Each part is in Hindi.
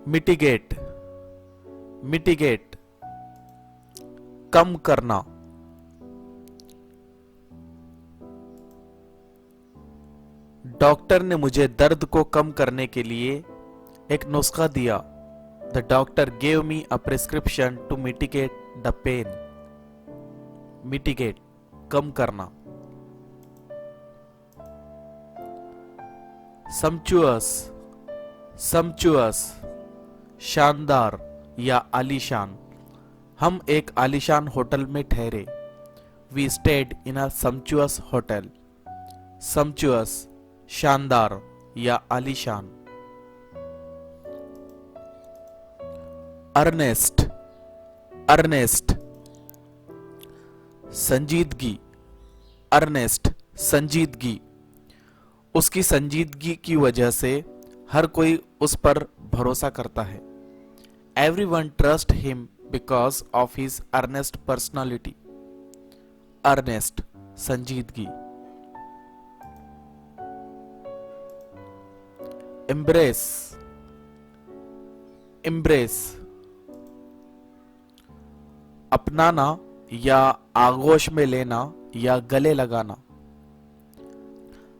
मिटिगेट, मिटिगेट, कम करना। डॉक्टर ने मुझे दर्द को कम करने के लिए एक नुस्खा दिया। The doctor gave me a prescription to mitigate the pain. Mitigate, कम करना। सम्चुअस, सम्चुअस, शानदार या आलीशान। हम एक आलीशान होटल में ठहरे। We stayed in a sumptuous hotel. Sumptuous, शानदार या आलीशान। अर्नेस्ट, अर्नेस्ट, संजीदगी। अर्नेस्ट, संजीदगी। उसकी संजीदगी की वजह से हर कोई उस पर भरोसा करता है। Everyone trust him because of his earnest personality. Earnest, संजीदगी। एम्ब्रेस, एम्ब्रेस, अपनाना या आगोश में लेना या गले लगाना।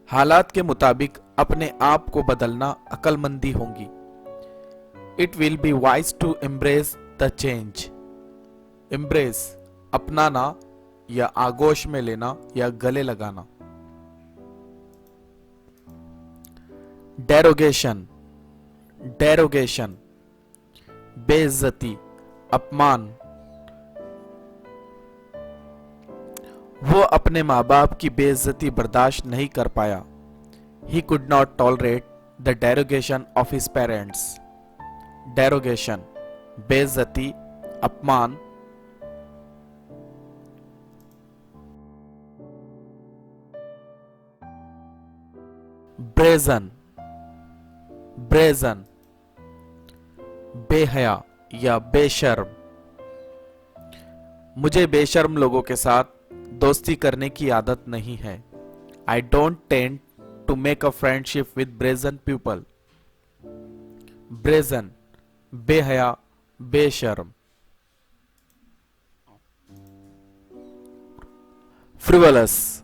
हालात के मुताबिक अपने आप को बदलना अक्लमंदी होगी। It will be wise to embrace the change. Embrace, अपनाना या आगोश में लेना या गले लगाना। डेरोगेशन, डेरोगेशन, बेइज्जती, अपमान। वो अपने माँ बाप की बेइज्जती बर्दाश्त नहीं कर पाया। He could not tolerate the derogation of his parents. Derogation, बेइज्जती, अपमान। ब्रेजन, ब्रेजन, बेहया या बेशर्म। मुझे बेशर्म लोगों के साथ दोस्ती करने की आदत नहीं है। I don't tend to make a friendship with brazen people. Brazen, बेहया, बेशर्म। Frivolous,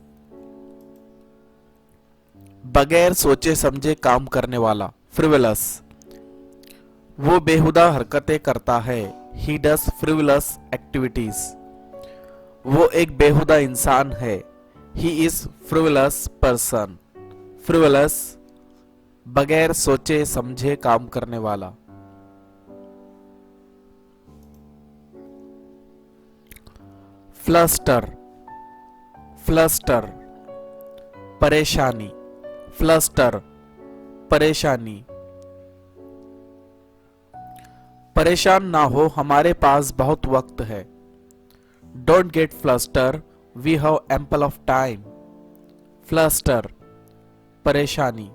बगैर सोचे समझे काम करने वाला। Frivolous, वो बेहुदा हरकतें करता है। He does frivolous activities. वो एक बेहुदा इंसान है। He is frivolous person. Frivolous, बगैर सोचे समझे काम करने वाला। फ्लस्टर, फ्लस्टर, परेशानी। फ्लस्टर, परेशानी। परेशान ना हो, हमारे पास बहुत वक्त है। Don't get flustered, we have ample of time. Fluster, परेशानी।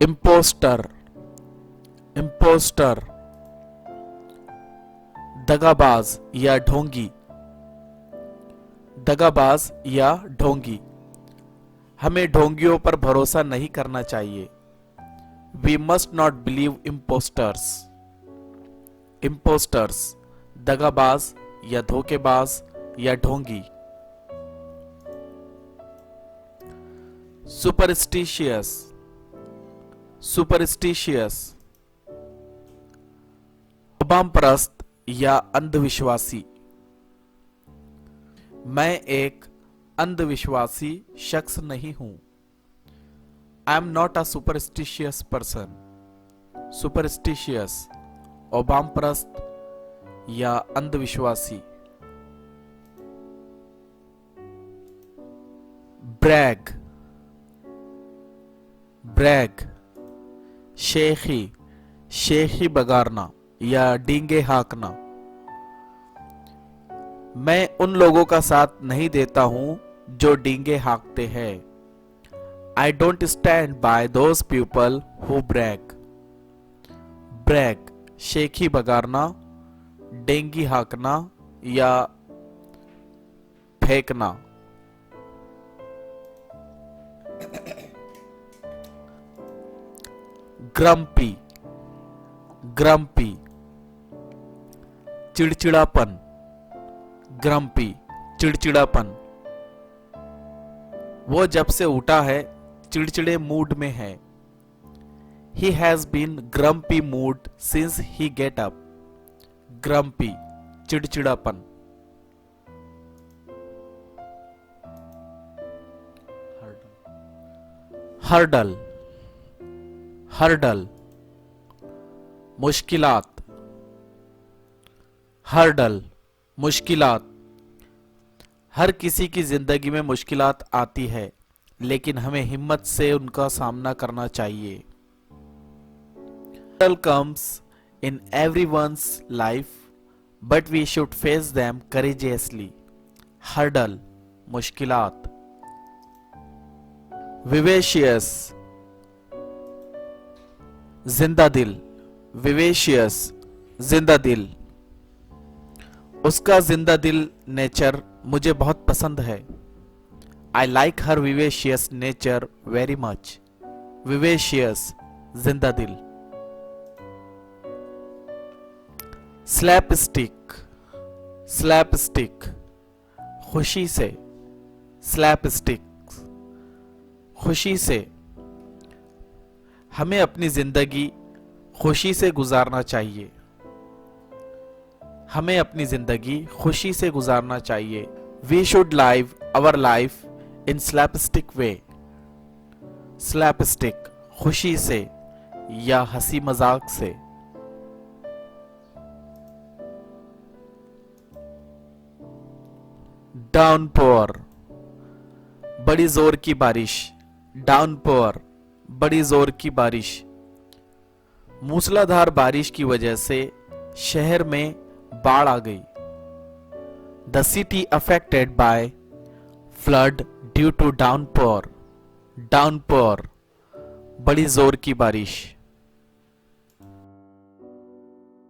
Imposter, imposter, दगाबाज या ढोंगी। दगाबाज या ढोंगी। हमें ढोंगियों पर भरोसा नहीं करना चाहिए। We must not believe imposters. Imposters, दगाबाज या धोखेबाज या ढोंगी। Superstitious, superstitious, परस्त या अंधविश्वासी। मैं एक अंधविश्वासी शख्स नहीं हूं। I am not a superstitious person. Superstitious, परस्त या अंधविश्वासी। Brag, brag, शेखी, शेखी बगारना या डींगे हाँकना। मैं उन लोगों का साथ नहीं देता हूं जो डींगे हाँकते हैं। I don't stand by those people who brag. Brag, शेखी बगारना, डेंगी हाँकना या फेंकना। ग्रम्पी, ग्रम्पी, चिड़चिड़ापन, ग्रम्पी, चिड़चिड़ापन। वो जब से उठा है चिड़चिड़े मूड में है। He has been grumpy mood since he get up. Grumpy, चिड़चिड़ापन। हर्डल, हर्डल, मुश्किलात, हर्डल, मुश्किलात। हर किसी की जिंदगी में मुश्किलात आती है, लेकिन हमें हिम्मत से उनका सामना करना चाहिए। Hurdle comes in everyone's life, but we should face them courageously. Hurdle, मुश्किलात। विवेशियस, जिंदा दिल, विवेशियस, जिंदा दिल। उसका जिंदा दिल नेचर मुझे बहुत पसंद है। I like her vivacious nature very much. Vivacious, जिंदा दिल। स्लैपस्टिक, स्लैपस्टिक, खुशी से, स्लैपस्टिक, खुशी से। हमें अपनी जिंदगी खुशी से गुजारना चाहिए। हमें अपनी जिंदगी खुशी से गुजारना चाहिए। We should live our life in slapstick way. Slapstick, खुशी से या हंसी मजाक से। डाउनपोर, बड़ी जोर की बारिश, डाउनपोर, बड़ी जोर की बारिश। मूसलाधार बारिश की वजह से शहर में बाढ़ आ गई। The city affected by flood due to downpour. Downpour, बड़ी जोर की बारिश।